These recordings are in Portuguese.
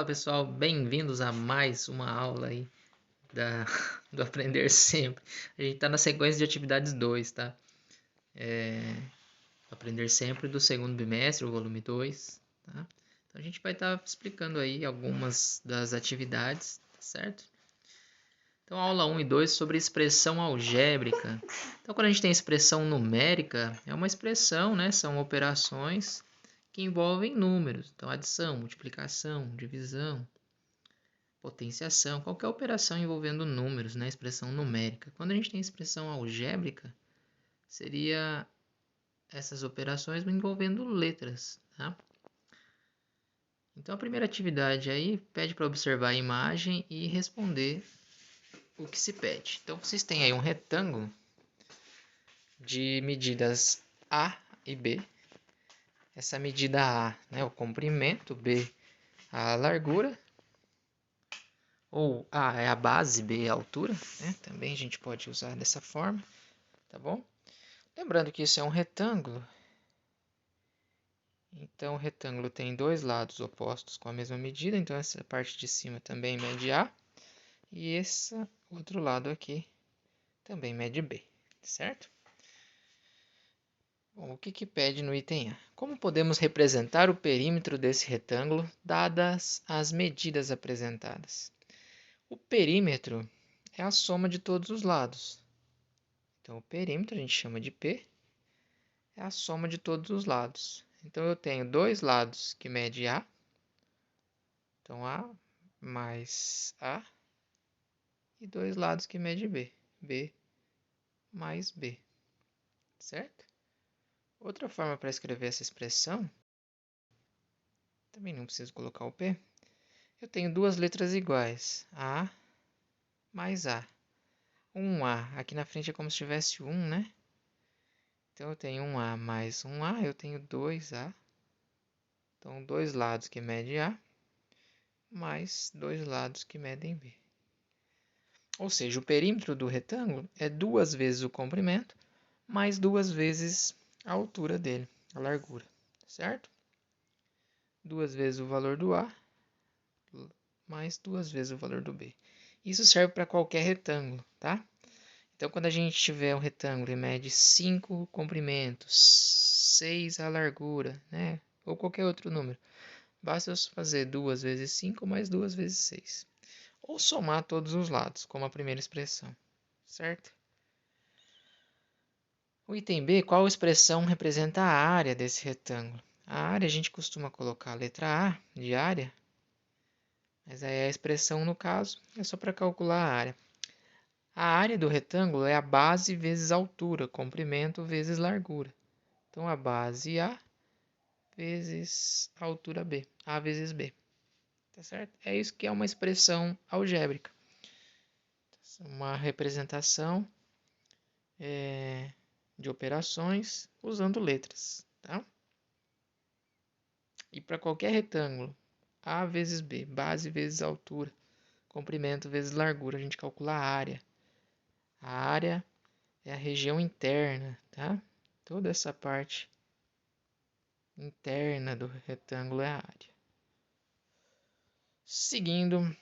Pessoal, bem-vindos a mais uma aula aí do Aprender Sempre. A gente está na sequência de atividades 2, tá? Aprender Sempre do segundo bimestre, o volume 2, tá? Então a gente vai estar explicando aí algumas das atividades, tá certo? Então, aula 1 e 2 sobre expressão algébrica. Então, quando a gente tem expressão numérica, é uma expressão, né? São operações que envolvem números. Então, adição, multiplicação, divisão, potenciação, qualquer operação envolvendo números, né? Expressão numérica. Quando a gente tem expressão algébrica, seria essas operações envolvendo letras, tá? Então a primeira atividade aí pede para observar a imagem e responder o que se pede. Então vocês têm aí um retângulo de medidas A e B. Essa medida A, né, o comprimento, B, a largura, ou A é a base, B é a altura, né? Também a gente pode usar dessa forma, tá bom? Lembrando que isso é um retângulo, então o retângulo tem dois lados opostos com a mesma medida, então essa parte de cima também mede A, e esse outro lado aqui também mede B, certo? Bom, o que pede no item A? Como podemos representar o perímetro desse retângulo, dadas as medidas apresentadas? O perímetro é a soma de todos os lados. Então, o perímetro a gente chama de P, é a soma de todos os lados. Então, eu tenho dois lados que medem A. Então, A mais A. E dois lados que medem B. B mais B. Certo? Outra forma para escrever essa expressão, também não preciso colocar o P. Eu tenho duas letras iguais. A mais A. Um A. Aqui na frente é como se tivesse um, né? Então, eu tenho um A mais um A. Eu tenho dois A. Então, dois lados que medem A, mais dois lados que medem B. Ou seja, o perímetro do retângulo é duas vezes o comprimento, mais duas vezes a altura dele, a largura, certo? Duas vezes o valor do A, mais duas vezes o valor do B. Isso serve para qualquer retângulo, tá? Então, quando a gente tiver um retângulo e mede 5 comprimentos, 6 a largura, né? Ou qualquer outro número, basta eu fazer 2 vezes 5 mais 2 vezes 6. Ou somar todos os lados, como a primeira expressão, certo? O item B, qual expressão representa a área desse retângulo? A área a gente costuma colocar a letra A de área, mas aí a expressão no caso é só para calcular a área. A área do retângulo é a base vezes a altura, comprimento vezes largura. Então a base A vezes a altura B, A vezes B. Tá certo? É isso que é uma expressão algébrica. Uma representação de operações usando letras, tá? E para qualquer retângulo, A vezes B, base vezes altura, comprimento vezes largura, a gente calcula a área. A área é a região interna, tá? Toda essa parte interna do retângulo é a área. Seguindo,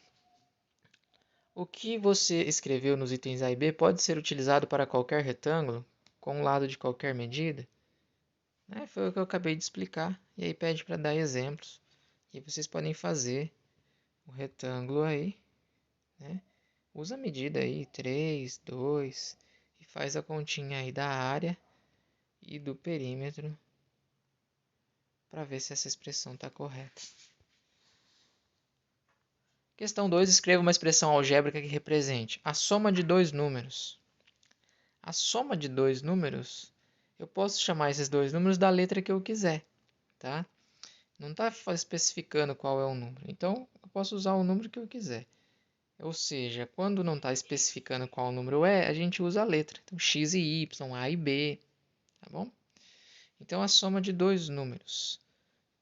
o que você escreveu nos itens A e B pode ser utilizado para qualquer retângulo, com um lado de qualquer medida? Foi o que eu acabei de explicar, e aí pede para dar exemplos. E vocês podem fazer o retângulo aí, né? Usa a medida aí, 3, 2, e faz a continha aí da área e do perímetro para ver se essa expressão está correta. Questão 2, escreva uma expressão algébrica que represente a soma de dois números. A soma de dois números, eu posso chamar esses dois números da letra que eu quiser, tá? Não está especificando qual é o número, então eu posso usar o número que eu quiser. Ou seja, quando não está especificando qual número é, a gente usa a letra. Então, x e y, a e b, tá bom? Então, a soma de dois números.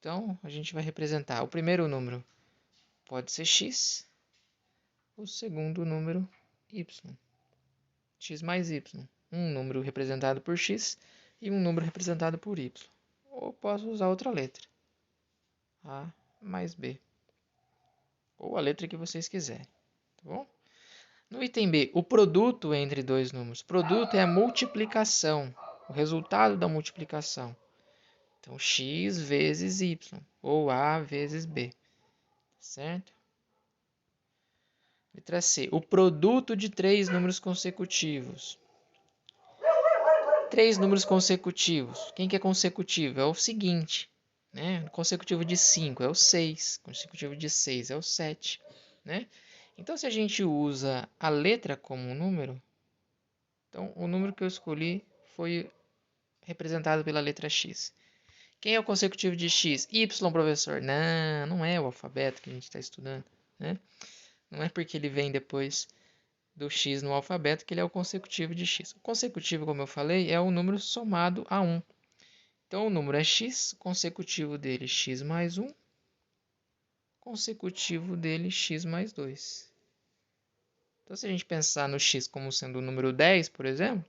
Então, a gente vai representar o primeiro número pode ser x, o segundo número y. X mais y. Um número representado por x e um número representado por y. Ou posso usar outra letra. A mais b. ou a letra que vocês quiserem, tá bom? No item B, o produto entre dois números. Produto é a multiplicação, o resultado da multiplicação. Então, x vezes y, ou A vezes B, certo? Letra C, o produto de três números consecutivos. Três números consecutivos. Quem que é consecutivo? É o seguinte, né? Consecutivo de 5 é o 6, consecutivo de 6 é o 7, né? Então, se a gente usa a letra como um número, então o número que eu escolhi foi representado pela letra X. Quem é o consecutivo de X? Y, professor. Não, não é o alfabeto que a gente está estudando, né? Não é porque ele vem depois do X no alfabeto que ele é o consecutivo de X. O consecutivo, como eu falei, é o número somado a 1. Então, o número é X, consecutivo dele X mais 1, consecutivo dele X mais 2. Então, se a gente pensar no X como sendo o número 10, por exemplo,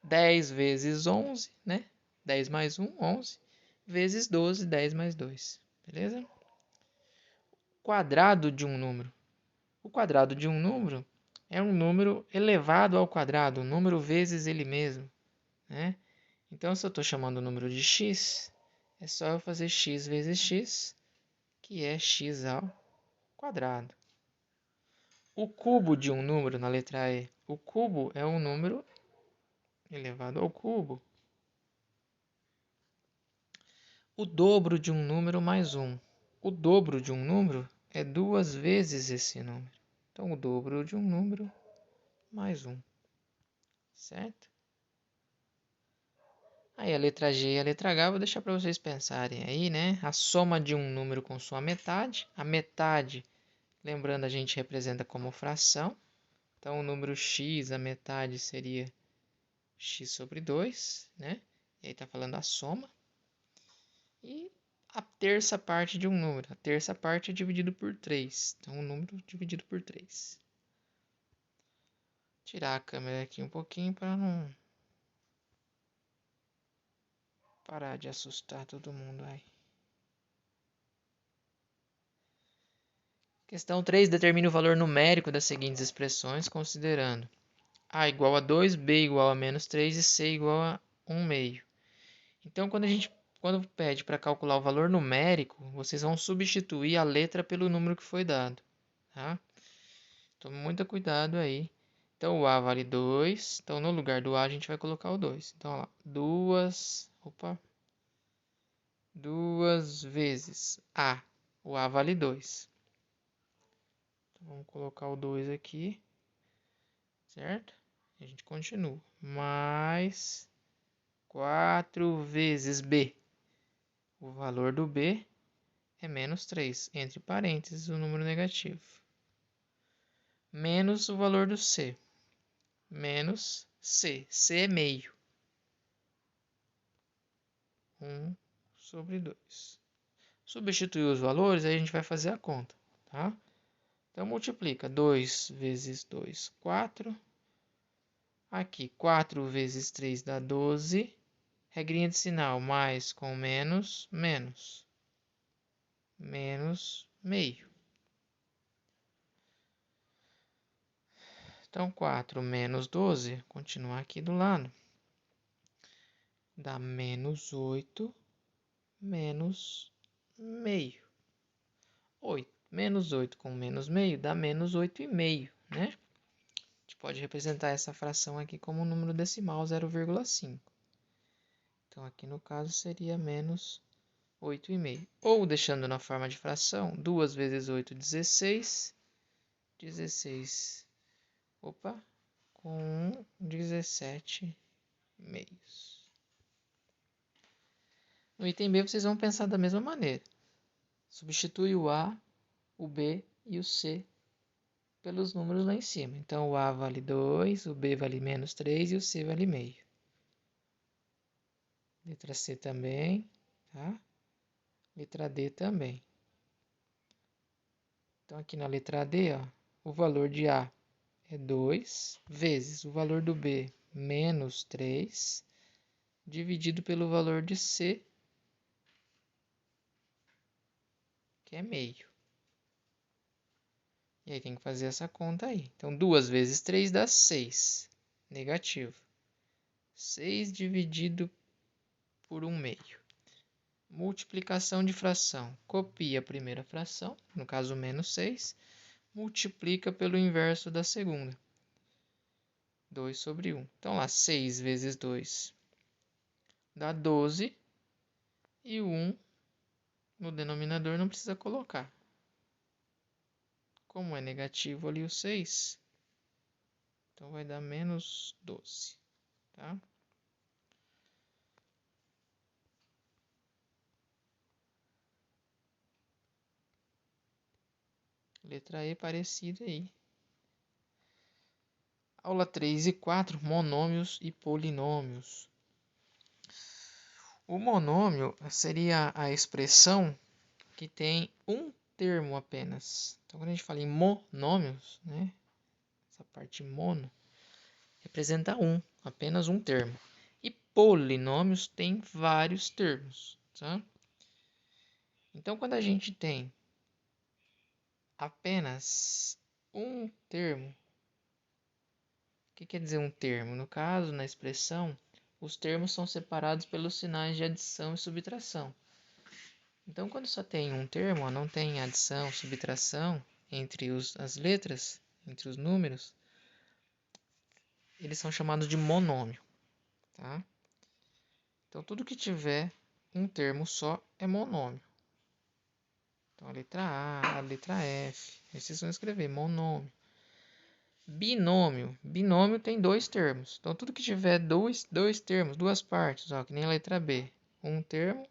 10 vezes 11, né? 10 mais 1, 11, vezes 12, 10 mais 2. Beleza? Quadrado de um número. O quadrado de um número é um número elevado ao quadrado, um número vezes ele mesmo, né? Então, se eu estou chamando o número de x, é só eu fazer x vezes x, que é x ao quadrado. O cubo de um número, na letra E. O cubo é um número elevado ao cubo. O dobro de um número mais 1. O dobro de um número é duas vezes esse número. Então, o dobro de um número mais 1. Certo? Aí a letra G e a letra H eu vou deixar para vocês pensarem aí, né? A soma de um número com sua metade. A metade, lembrando, a gente representa como fração. Então, o número x, a metade seria x sobre 2, né? E aí está falando a soma. E a terça parte de um número. A terça parte é dividido por 3. Então, o número dividido por 3. Tirar a câmera aqui um pouquinho para não parar de assustar todo mundo aí. Questão 3. Determine o valor numérico das seguintes expressões, considerando A igual a 2, B igual a menos 3 e C igual a 1 meio. Então, quando pede para calcular o valor numérico, vocês vão substituir a letra pelo número que foi dado. Tá? Tome muito cuidado aí. Então, o A vale 2. Então, no lugar do A, a gente vai colocar o 2. Então, olha lá, 2 vezes A. O A vale 2. Então, vamos colocar o 2 aqui, certo? E a gente continua. Mais 4 vezes B. O valor do B é menos 3, entre parênteses o número negativo. Menos o valor do C. Menos C. C é meio. 1 sobre 2. Substituir os valores, aí a gente vai fazer a conta, tá? Então, multiplica 2 vezes 2, 4. Aqui, 4 vezes 3 dá 12. Regrinha de sinal, mais com menos, menos. Menos meio. Então, 4 menos 12, continuar aqui do lado, dá menos 8, menos meio. 8. Menos 8 com menos meio dá menos 8,5, né? A gente pode representar essa fração aqui como um número decimal 0,5. Então, aqui no caso seria menos 8,5. Ou, deixando na forma de fração, 2 vezes 8, 16. 16, com 17 meios. No item B, vocês vão pensar da mesma maneira. Substitui o A, o B e o C pelos números lá em cima. Então, o A vale 2, o B vale menos 3 e o C vale meio. Letra C também, tá? Letra D também. Então, aqui na letra D, ó, o valor de A é 2 vezes o valor do B, menos 3, dividido pelo valor de C, que é meio. E aí tem que fazer essa conta aí. Então, 2 vezes 3 dá 6. Negativo. 6 dividido por 1/2. Multiplicação de fração. Copia a primeira fração, no caso menos 6, multiplica pelo inverso da segunda. 2 sobre 1. Então lá, 6 vezes 2 dá 12. E o 1 no denominador não precisa colocar. Como é negativo ali o 6, então vai dar menos 12. Tá? Letra E parecida aí. Aula 3 e 4, monômios e polinômios. O monômio seria a expressão que tem um termo apenas. Então, quando a gente fala em monômios, né, essa parte mono, representa apenas um termo. E polinômios tem vários termos. Tá? Então, quando a gente tem apenas um termo, o que quer dizer um termo? No caso, na expressão, os termos são separados pelos sinais de adição e subtração. Então, quando só tem um termo, não tem adição, subtração entre as letras, entre os números, eles são chamados de monômio. Tá? Então, tudo que tiver um termo só é monômio. Então, a letra A, a letra F, aí vocês vão escrever monômio. Binômio. Binômio tem dois termos. Então, tudo que tiver dois termos, duas partes, ó, que nem a letra B. Um termo,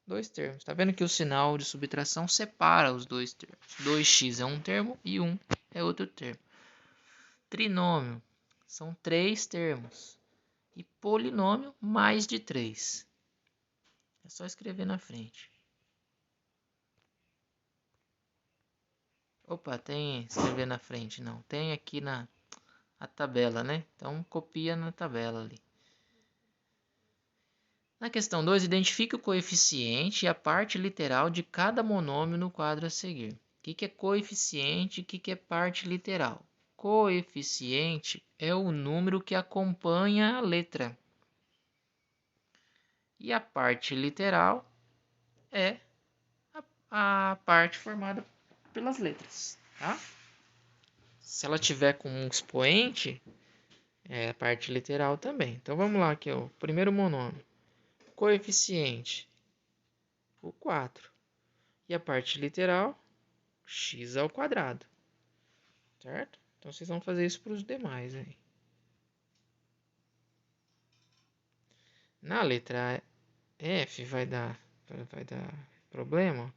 dois termos. Tá vendo que o sinal de subtração separa os dois termos. 2x é um termo e 1 é outro termo. Trinômio. São três termos. E polinômio, mais de 3. É só escrever na frente. Opa, tem escrever na frente, não. Tem aqui na tabela, né? Então, copia na tabela ali. Na questão 2, identifique o coeficiente e a parte literal de cada monômio no quadro a seguir. O que é coeficiente e o que é parte literal? Coeficiente é o número que acompanha a letra. E a parte literal é a parte formada pelas letras. Tá? Se ela tiver com um expoente, é a parte literal também. Então vamos lá aqui, ó. Primeiro monômio. Coeficiente, o 4. E a parte literal, x ao quadrado. Certo? Então vocês vão fazer isso para os demais aí. Na letra F vai dar problema.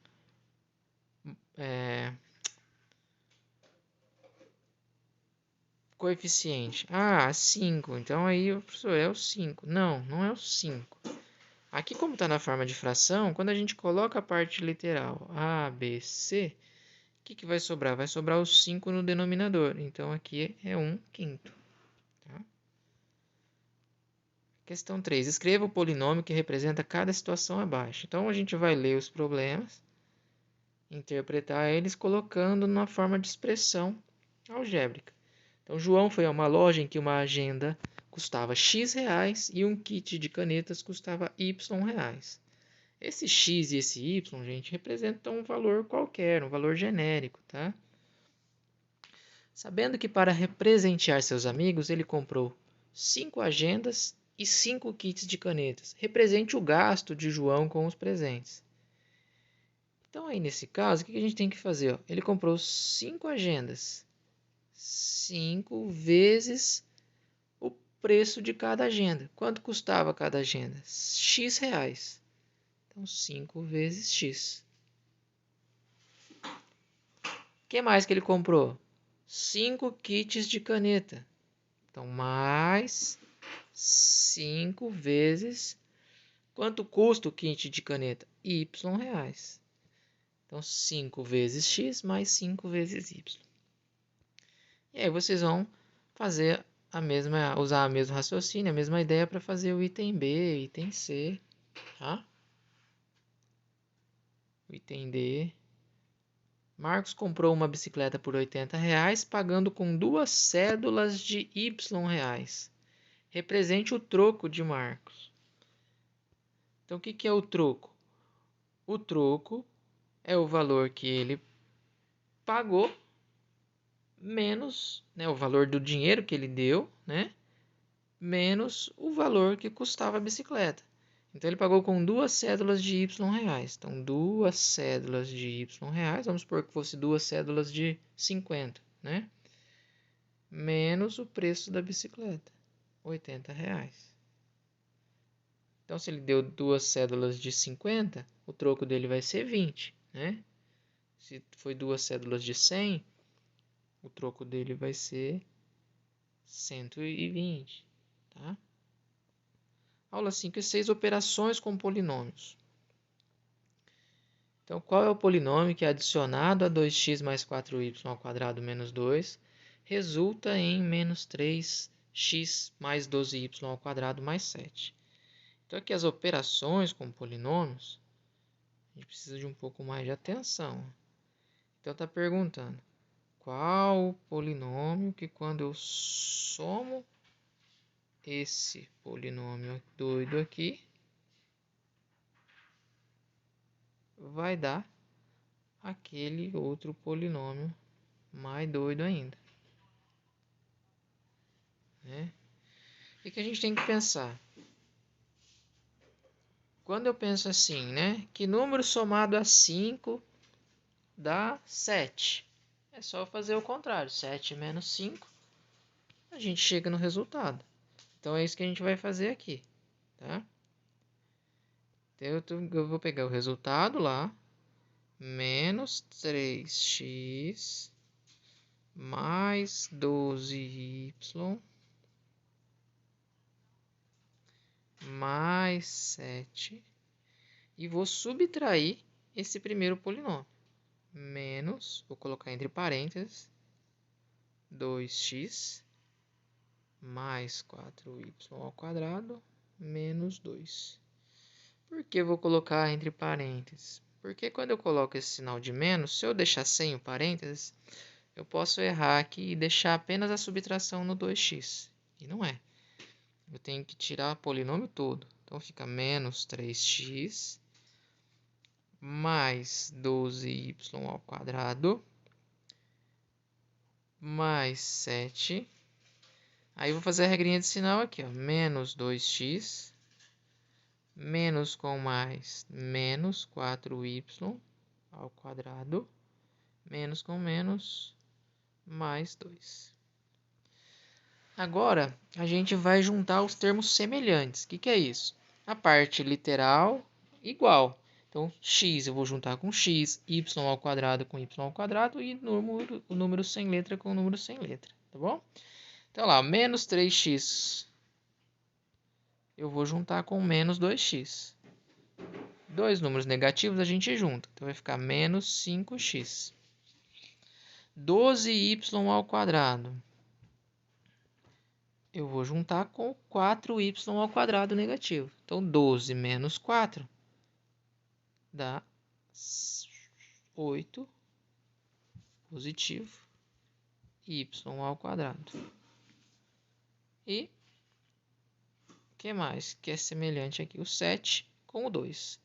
Coeficiente. Ah, 5. Então aí, professor, é o 5. Não, não é o 5. Aqui, como está na forma de fração, quando a gente coloca a parte literal A, B, C, o que vai sobrar? Vai sobrar o 5 no denominador. Então, aqui é 1/5. Tá? Questão 3. Escreva o polinômio que representa cada situação abaixo. Então, a gente vai ler os problemas, interpretar eles colocando na forma de expressão algébrica. Então, João foi a uma loja em que uma agenda custava X reais e um kit de canetas custava Y reais. Esse X e esse Y, gente, representam um valor qualquer, um valor genérico, tá? Sabendo que para representear seus amigos, ele comprou 5 agendas e 5 kits de canetas. Represente o gasto de João com os presentes. Então, aí nesse caso, o que a gente tem que fazer? Ó? Ele comprou 5 agendas. 5 vezes o preço de cada agenda. Quanto custava cada agenda? X reais. Então, 5 vezes X. O que mais que ele comprou? 5 kits de caneta. Então, mais 5 vezes... Quanto custa o kit de caneta? Y reais. Então, 5 vezes X mais 5 vezes Y. E aí vocês vão fazer usar a mesma raciocínio, a mesma ideia para fazer o item B, item C, tá? O item D Marcos comprou uma bicicleta por R$ 80, pagando com 2 cédulas de R$ 1. Represente o troco de Marcos. Então, o que é o troco? O troco é o valor que ele pagou menos, né, o valor do dinheiro que ele deu, né, menos o valor que custava a bicicleta. Então ele pagou com 2 cédulas de R$ 1. Então 2 cédulas de R$ 1, vamos supor que fosse 2 cédulas de 50, né? Menos o preço da bicicleta, R$ 80. Então se ele deu 2 cédulas de 50, o troco dele vai ser 20, né? Se foi 2 cédulas de 100, o troco dele vai ser 120, tá? Aula 5 e 6, operações com polinômios. Então, qual é o polinômio que adicionado a 2x mais 4y² menos 2 resulta em menos 3x mais 12y² mais 7? Então, aqui as operações com polinômios, a gente precisa de um pouco mais de atenção. Então, está perguntando, qual o polinômio que quando eu somo esse polinômio doido aqui, vai dar aquele outro polinômio mais doido ainda, né? E que a gente tem que pensar. Quando eu penso assim, né? Que número somado a 5 dá 7? É só fazer o contrário. 7 menos 5, a gente chega no resultado. Então é isso que a gente vai fazer aqui, tá? Então eu vou pegar o resultado lá, menos 3x mais 12y mais 7, e vou subtrair esse primeiro polinômio. Menos, vou colocar entre parênteses, 2x mais 4y² menos 2. Por que eu vou colocar entre parênteses? Porque quando eu coloco esse sinal de menos, se eu deixar sem o parênteses, eu posso errar aqui e deixar apenas a subtração no 2x. E não é. Eu tenho que tirar o polinômio todo. Então fica menos 3x mais 12y² mais 7. Aí eu vou fazer a regrinha de sinal aqui, ó. Menos 2x, menos com mais, menos 4y², menos com menos, mais 2. Agora, a gente vai juntar os termos semelhantes. O que é isso? A parte literal igual. Então, x eu vou juntar com x, y² com y² e o número sem letra com o número sem letra, tá bom? Então, lá, menos 3x eu vou juntar com menos 2x. Dois números negativos a gente junta, então vai ficar menos 5x. 12y² eu vou juntar com 4y² negativo. Então, 12 menos 4 dá 8 positivo y². E o que mais que é semelhante aqui? O 7 com o 2.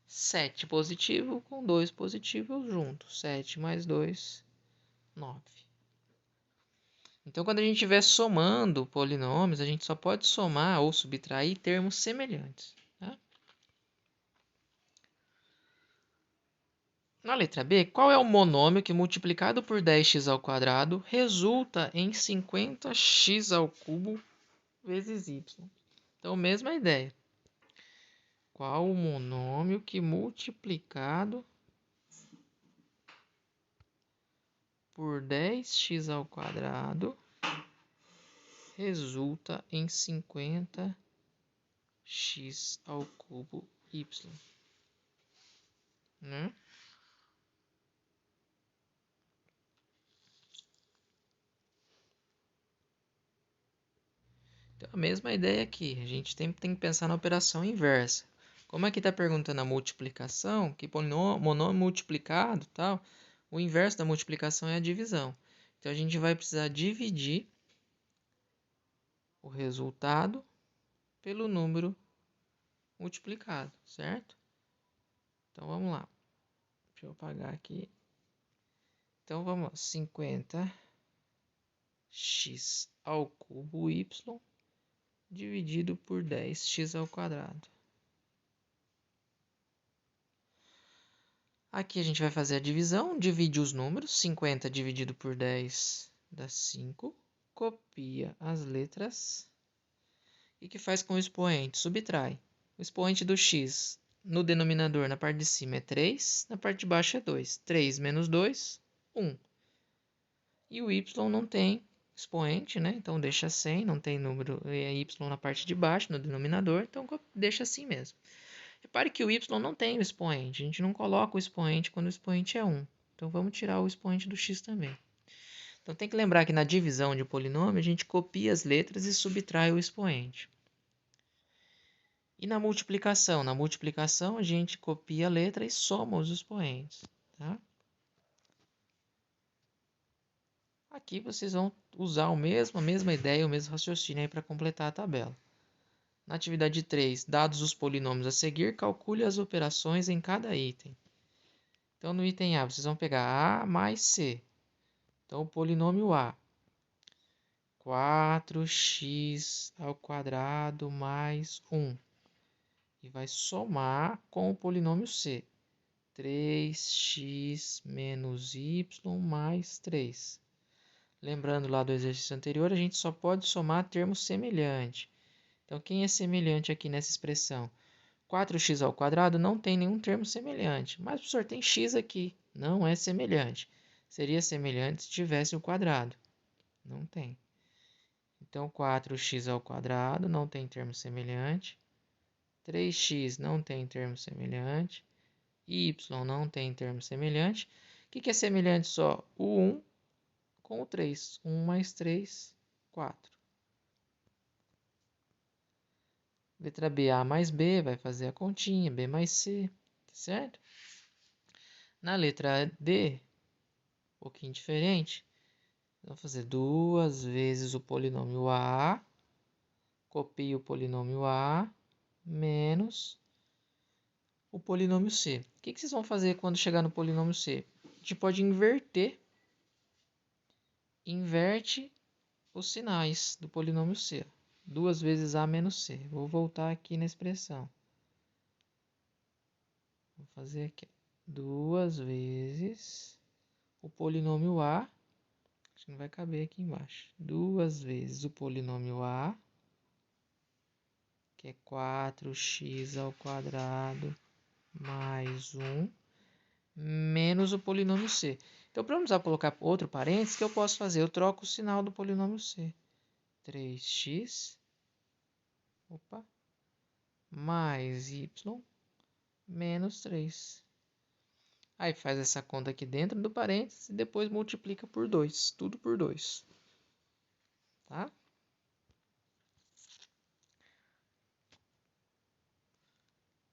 7 positivo com 2 positivo eu junto. 7 mais 2, 9. Então, quando a gente estiver somando polinômios, a gente só pode somar ou subtrair termos semelhantes. Tá? Na letra B, qual é o monômio que multiplicado por 10x² resulta em 50x³ vezes y? Então, mesma ideia. Qual o monômio que multiplicado por 10x² resulta em 50x³ y? Né? Então, a mesma ideia aqui. A gente tem que pensar na operação inversa. Como aqui está perguntando a multiplicação, que monômio multiplicado tal, O inverso da multiplicação é a divisão. Então, a gente vai precisar dividir o resultado pelo número multiplicado, certo? Então, vamos lá. Deixa eu apagar aqui. Então, vamos lá. 50x ao cubo y dividido por 10x ao quadrado. Aqui a gente vai fazer a divisão, divide os números. 50 dividido por 10 dá 5. Copia as letras. E o que faz com o expoente? Subtrai. O expoente do x no denominador, na parte de cima, é 3, na parte de baixo é 2. 3 menos 2, 1. E o y não tem expoente, né? Então deixa 100, não tem número y na parte de baixo, no denominador, então deixa assim mesmo. Repare que o y não tem o expoente, a gente não coloca o expoente quando o expoente é 1. Então vamos tirar o expoente do x também. Então tem que lembrar que na divisão de polinômio a gente copia as letras e subtrai o expoente. E na multiplicação? Na multiplicação a gente copia a letra e soma os expoentes. Tá? Aqui vocês vão usar a mesma ideia, o mesmo raciocínio para completar a tabela. Na atividade 3, dados os polinômios a seguir, calcule as operações em cada item. Então, no item A, vocês vão pegar A mais C. Então, o polinômio A, 4x ao quadrado mais 1. E vai somar com o polinômio C, 3x menos y mais 3. Lembrando lá do exercício anterior, a gente só pode somar termo semelhante. Então, quem é semelhante aqui nessa expressão? 4x ao quadrado não tem nenhum termo semelhante, mas o professor tem x aqui, não é semelhante. Seria semelhante se tivesse o quadrado. Não tem. Então, 4x ao quadrado não tem termo semelhante. 3x não tem termo semelhante. Y não tem termo semelhante. O que é semelhante só? O 1 com o 3. 1 mais 3, 4. Letra B, A mais B, vai fazer a continha, B mais C, certo? Na letra D, um pouquinho diferente, vamos fazer 2 vezes o polinômio A, copia o polinômio A, menos o polinômio C. O que vocês vão fazer quando chegar no polinômio C? A gente pode inverter, inverte os sinais do polinômio C. 2 vezes A menos C. Vou voltar aqui na expressão. Vou fazer aqui. 2 vezes o polinômio A. Acho que não vai caber aqui embaixo. 2 vezes o polinômio A, que é 4x ao quadrado mais 1, menos o polinômio C. Então, para não precisar colocar outro parênteses, o que eu posso fazer? Eu troco o sinal do polinômio C. 3x mais y menos 3. Aí faz essa conta aqui dentro do parênteses e depois multiplica por 2. Tudo por 2. Tá?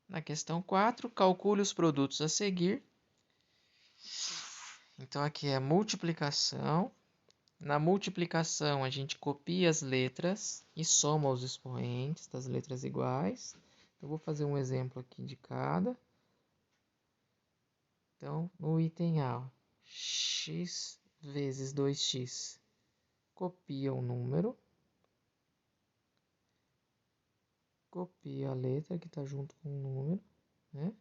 Na questão 4, calcule os produtos a seguir. Então, aqui é multiplicação. Na multiplicação, a gente copia as letras e soma os expoentes das letras iguais. Eu vou fazer um exemplo aqui de cada. Então, no item A, x vezes 2x. Copia o número. Copia a letra que está junto com o número, né?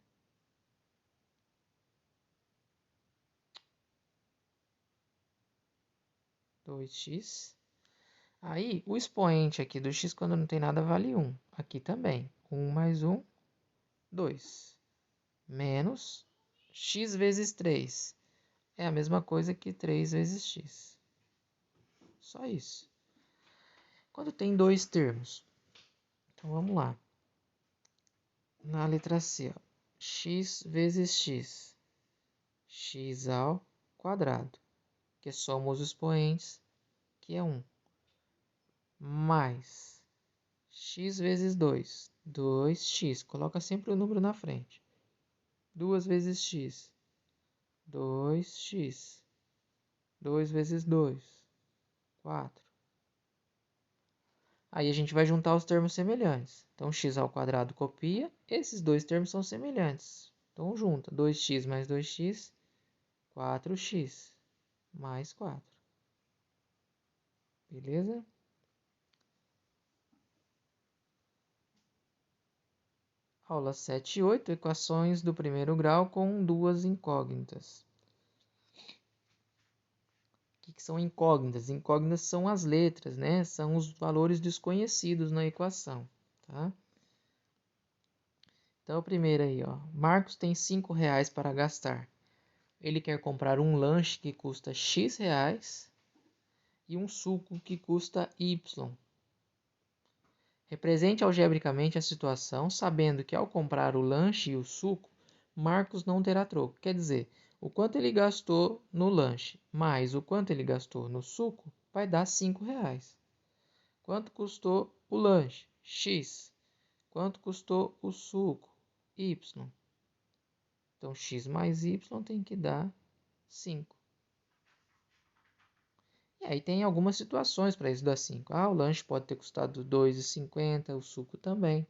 Dois x. Aí, o expoente aqui do x, quando não tem nada, vale 1. Aqui também. 1 mais 1, 2. Menos x vezes 3. É a mesma coisa que 3 vezes x. Só isso. Quando tem dois termos. Então, vamos lá. Na letra C, ó, x vezes x. X ao quadrado. Que soma os expoentes, que é 1. Mais x vezes 2. 2x. Coloca sempre o número na frente. 2 vezes x. 2x. 2 vezes 2, 4. Aí a gente vai juntar os termos semelhantes. Então, x ao quadrado copia. Esses dois termos são semelhantes. Então, junta. 2x mais 2x, 4x mais 4. Beleza? Aula 7 e 8, equações do primeiro grau com duas incógnitas. O que são incógnitas? Incógnitas são as letras, né? São os valores desconhecidos na equação, tá? Então, o primeiro aí, ó. Marcos tem 5 reais para gastar. Ele quer comprar um lanche que custa X reais e um suco que custa Y. Represente algebricamente a situação, sabendo que ao comprar o lanche e o suco, Marcos não terá troco. Quer dizer, o quanto ele gastou no lanche mais o quanto ele gastou no suco vai dar 5 reais. Quanto custou o lanche? X. Quanto custou o suco? Y. Então, x mais y tem que dar 5. E aí tem algumas situações para isso dar 5. O lanche pode ter custado R$ 2,50, o suco também.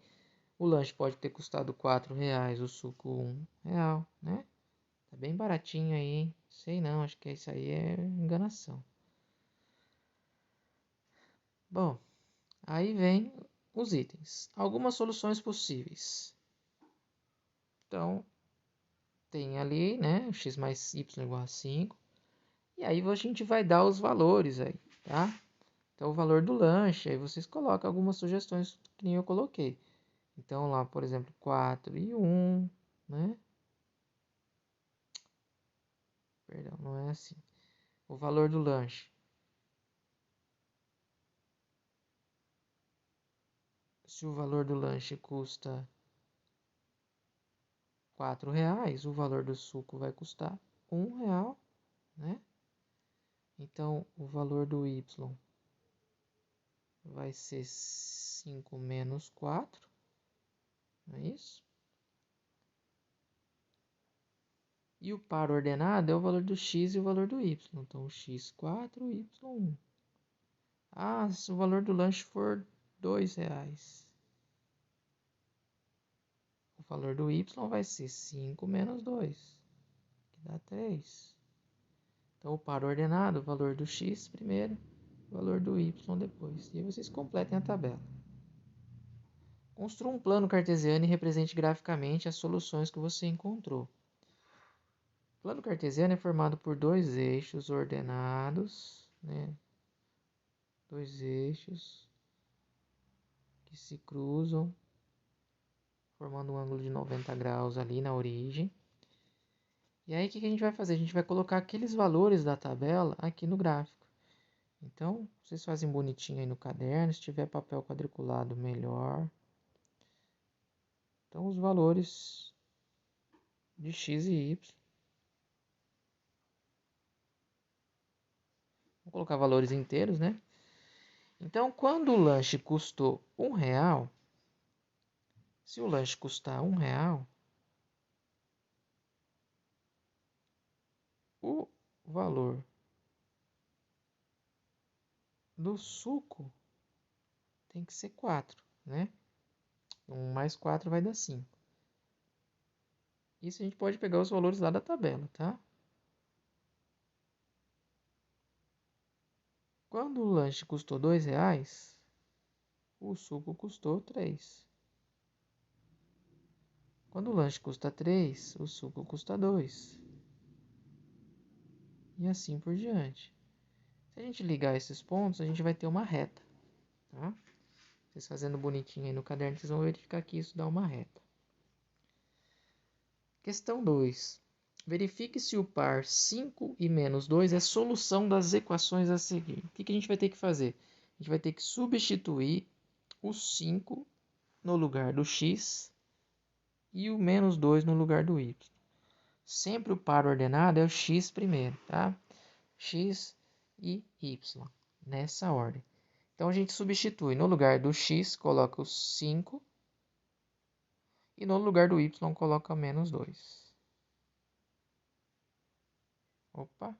O lanche pode ter custado R$ 4,00, o suco R$ 1,00, né? Tá bem baratinho aí, hein? Sei não, acho que isso aí é enganação. Bom, aí vem os itens. Algumas soluções possíveis. Então, tem ali, né? X mais y igual a 5. E aí a gente vai dar os valores aí, tá? Então, o valor do lanche, aí vocês colocam algumas sugestões que nem eu coloquei. Então, lá, por exemplo, 4 e 1, né? Perdão, não é assim. O valor do lanche. Se o valor do lanche custa R$ 4,00, o valor do suco vai custar R$ 1,00, né? Então, o valor do y vai ser 5 menos 4, não é isso? E o par ordenado é o valor do x e o valor do y. Então, x4, y1. Se o valor do lanche for R$ 2,00, o valor do y vai ser 5 menos 2, que dá 3. Então, o par ordenado, o valor do x primeiro, o valor do y depois. E aí vocês completem a tabela. Construa um plano cartesiano e represente graficamente as soluções que você encontrou. O plano cartesiano é formado por dois eixos ordenados, né? Dois eixos que se cruzam, formando um ângulo de 90 graus ali na origem. E aí, o que a gente vai fazer? A gente vai colocar aqueles valores da tabela aqui no gráfico. Então, vocês fazem bonitinho aí no caderno. Se tiver papel quadriculado, melhor. Então, os valores de x e y. Vou colocar valores inteiros, né? Então, quando o lanche custou R$ 1,00, se o lanche custar R$ 1,00, o valor do suco tem que ser 4, né? 1 mais 4 vai dar 5. Isso a gente pode pegar os valores lá da tabela, tá? Quando o lanche custou R$ 2,00, o suco custou 3. Quando o lanche custa 3, o suco custa 2. E assim por diante. Se a gente ligar esses pontos, a gente vai ter uma reta, tá? Vocês fazendo bonitinho aí no caderno, vocês vão verificar que isso dá uma reta. Questão 2. Verifique se o par 5 e menos 2 é solução das equações a seguir. O que a gente vai ter que fazer? A gente vai ter que substituir o 5 no lugar do x e o menos 2 no lugar do y. Sempre o par ordenado é o x primeiro, tá? X e y, nessa ordem. Então, a gente substitui. No lugar do x, coloca o 5. E no lugar do y, coloca menos 2. Opa.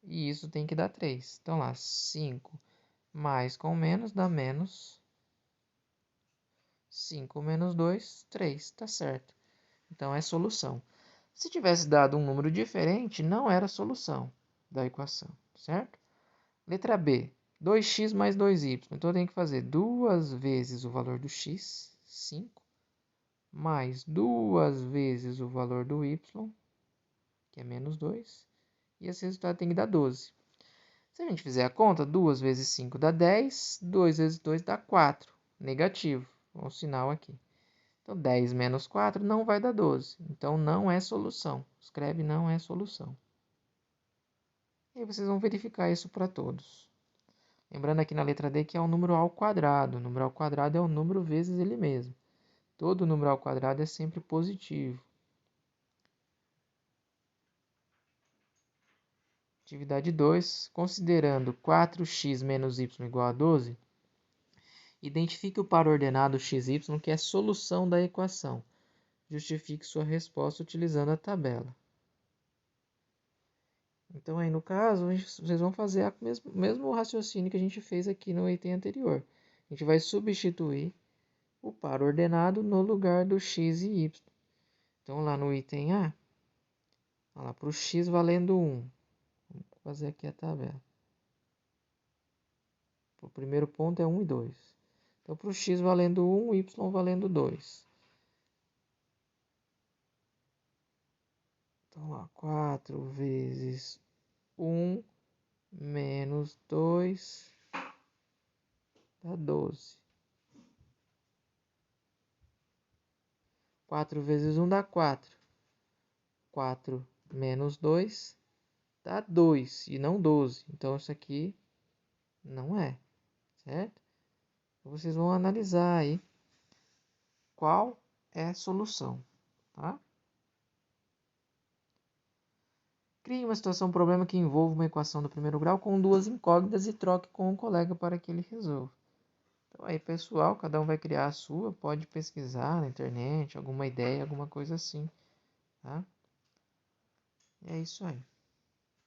E isso tem que dar 3. Então lá, 5 mais com menos dá menos. 5 menos 2, 3. Tá certo. Então é solução. Se tivesse dado um número diferente, não era solução da equação, certo? Letra B, 2x mais 2y. Então eu tenho que fazer 2 vezes o valor do x, 5, mais 2 vezes o valor do y, que é menos 2, e esse resultado tem que dar 12. Se a gente fizer a conta, 2 vezes 5 dá 10, 2 vezes 2 dá 4, negativo, o sinal aqui. Então, 10 menos 4 não vai dar 12. Então, não é solução. Escreve não é solução. E aí vocês vão verificar isso para todos. Lembrando aqui na letra D que é um número ao quadrado. O número ao quadrado é o número vezes ele mesmo. Todo número ao quadrado é sempre positivo. Atividade 2. Considerando 4x menos y igual a 12, identifique o par ordenado xy que é a solução da equação. Justifique sua resposta utilizando a tabela. Então, aí no caso, vocês vão fazer o mesmo raciocínio que a gente fez aqui no item anterior. A gente vai substituir o par ordenado no lugar do x e y. Então, lá no item A, para o x valendo 1. Vamos fazer aqui a tabela. O primeiro ponto é 1 e 2. Então, para o x valendo 1, y valendo 2. Então, lá, 4 vezes 1 menos 2 dá 12. 4 vezes 1 dá 4. 4 menos 2 dá 2 e não 12. Então, isso aqui não é, certo? Então, vocês vão analisar aí qual é a solução, tá? Crie uma situação, um problema que envolva uma equação do primeiro grau com duas incógnitas e troque com um colega para que ele resolva. Então aí, pessoal, cada um vai criar a sua, pode pesquisar na internet, alguma ideia, alguma coisa assim, tá? E é isso aí.